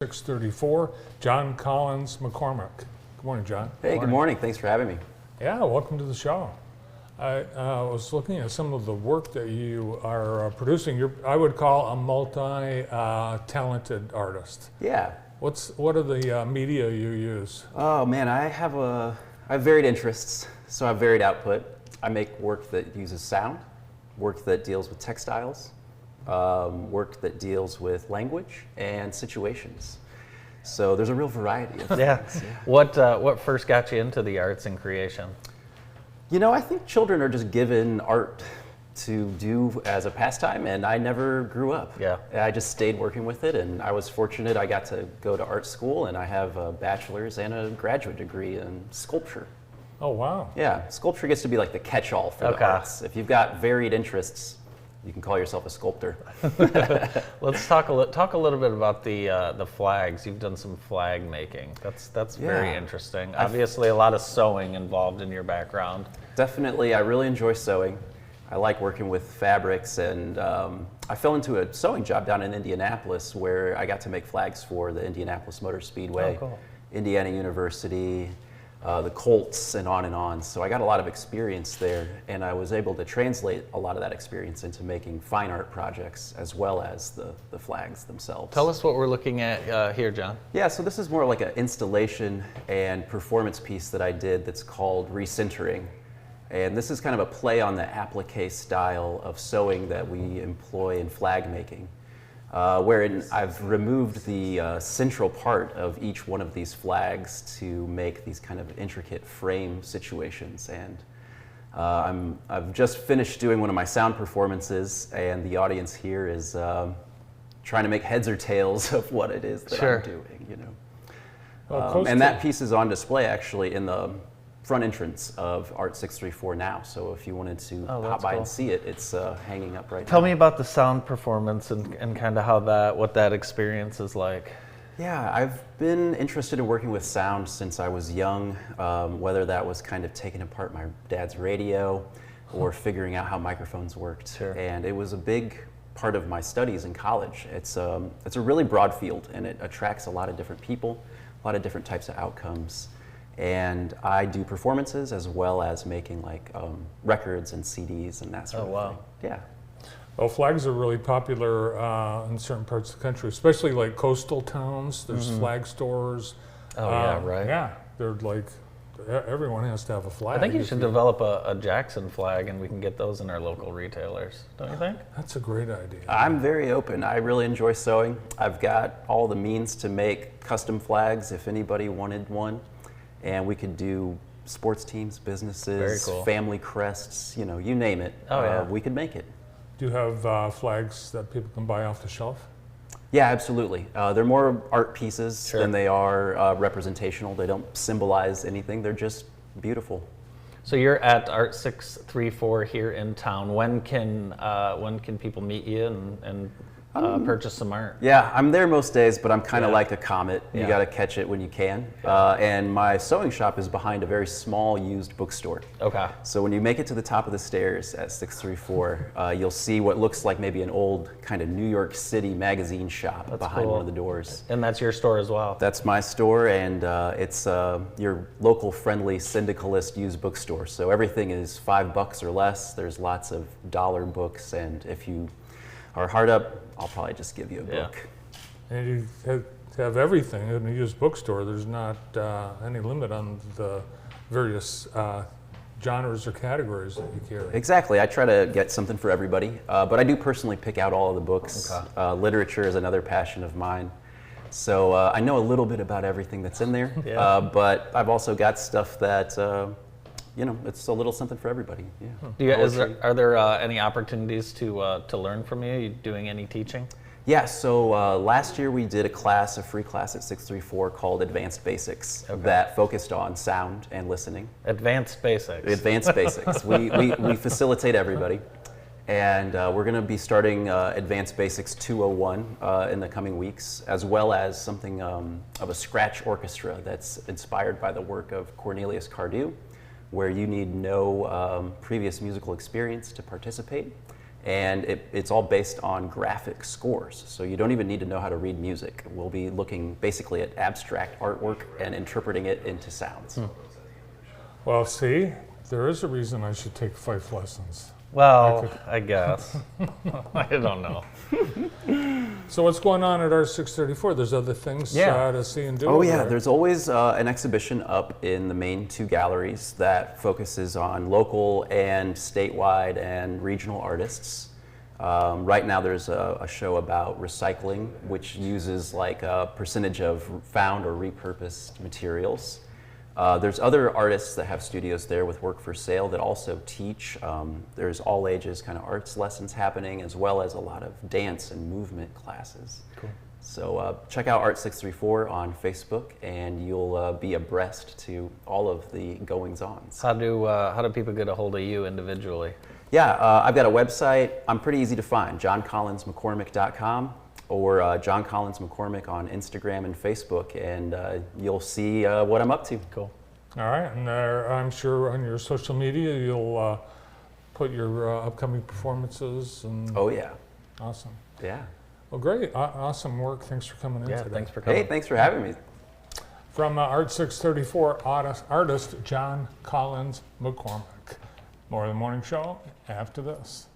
634, John Collins McCormick. Good morning, John. Hey, good morning. Thanks for having me. Yeah, welcome to the show. I was looking at some of the work that you are producing. I would call a multi-talented artist. Yeah. What are the media you use? Oh man, I have varied interests, so I have varied output. I make work that uses sound, work that deals with textiles, work that deals with language and situations. So there's a real variety of things. Yeah. What first got you into the arts and creation? You know, I think children are just given art to do as a pastime, and I never grew up. Yeah. I just stayed working with it, and I was fortunate I got to go to art school, and I have a bachelor's and a graduate degree in sculpture. Oh, wow. Yeah, sculpture gets to be like the catch-all for the arts. If you've got varied interests, you can call yourself a sculptor. Let's talk a little bit about the flags. You've done some flag making. That's very interesting. Obviously, a lot of sewing involved in your background. Definitely, I really enjoy sewing. I like working with fabrics, and I fell into a sewing job down in Indianapolis where I got to make flags for the Indianapolis Motor Speedway, Indiana University, the Colts, and on and on. So I got a lot of experience there, and I was able to translate a lot of that experience into making fine art projects as well as the flags themselves. Tell us what we're looking at here, John. Yeah, so this is more like an installation and performance piece that I did that's called Recentering. And this is kind of a play on the applique style of sewing that we employ in flag making, wherein I've removed the central part of each one of these flags to make these kind of intricate frame situations. And I've just finished doing one of my sound performances, and the audience here is trying to make heads or tails of what it is that I'm doing, you know. And that piece is on display actually in the front entrance of Art 634 now. So if you wanted to pop by and see it, it's hanging up right now. Tell me about the sound performance and kind of what that experience is like. Yeah, I've been interested in working with sound since I was young, whether that was kind of taking apart my dad's radio or figuring out how microphones worked. Sure. And it was a big part of my studies in college. It's a really broad field, and it attracts a lot of different people, a lot of different types of outcomes. And I do performances as well as making like records and CDs and that sort of thing. Yeah. Well, flags are really popular in certain parts of the country, especially like coastal towns. There's flag stores. Oh, yeah, right. Yeah, they're like, everyone has to have a flag. I think you should develop a Jackson flag, and we can get those in our local retailers. Don't you think? That's a great idea. I'm very open. I really enjoy sewing. I've got all the means to make custom flags if anybody wanted one. And we could do sports teams, businesses, family crests, you know, you name it. We could make it. Do you have flags that people can buy off the shelf? Yeah, absolutely. They're more art pieces than they are representational. They don't symbolize anything. They're just beautiful. So you're at Art 634 here in town. When can people meet you and purchase some art? Yeah, I'm there most days, but I'm kind of like a comet. You got to catch it when you can. And my sewing shop is behind a very small used bookstore. Okay. So when you make it to the top of the stairs at 634, you'll see what looks like maybe an old kind of New York City magazine shop behind one of the doors. And that's your store as well? That's my store, and it's your local friendly syndicalist used bookstore. So everything is $5 or less. There's lots of dollar books, and if you are hard up, I'll probably just give you a book. And you have everything in a used bookstore. There's not any limit on the various genres or categories that you carry. Exactly. I try to get something for everybody, but I do personally pick out all of the books. Literature is another passion of mine. So I know a little bit about everything that's in there, but I've also got stuff that you know, it's a little something for everybody. Yeah. Are there any opportunities to learn from you? Are you doing any teaching? Yeah. So last year we did a free class at 634 called Advanced Basics that focused on sound and listening. Advanced Basics. Advanced Basics. We facilitate everybody, and we're going to be starting Advanced Basics 201 in the coming weeks, as well as something of a scratch orchestra that's inspired by the work of Cornelius Cardew, where you need no previous musical experience to participate. And it's all based on graphic scores. So you don't even need to know how to read music. We'll be looking basically at abstract artwork and interpreting it into sounds. Well, see, there is a reason I should take fife lessons. Well, I guess. I don't know. So what's going on at Art 634? There's other things to see and do. Oh over yeah, there. there's always an exhibition up in the main 2 galleries that focuses on local and statewide and regional artists. Right now there's a show about recycling, which uses like a percentage of found or repurposed materials. There's other artists that have studios there with work for sale that also teach. There's all ages kind of arts lessons happening, as well as a lot of dance and movement classes. Cool. So check out Art 634 on Facebook, and you'll be abreast to all of the goings-ons. How do people get a hold of you individually? Yeah, I've got a website. I'm pretty easy to find, johncollinsmccormick.com. or John Collins McCormick on Instagram and Facebook, and you'll see what I'm up to. Cool. All right, and I'm sure on your social media you'll put your upcoming performances. And Oh yeah. Awesome. Yeah. Well, great. Awesome work. Thanks for coming in Yeah, today. thanks for coming. Hey, thanks for having me. From Art 634 artist John Collins McCormick. More of the morning show after this.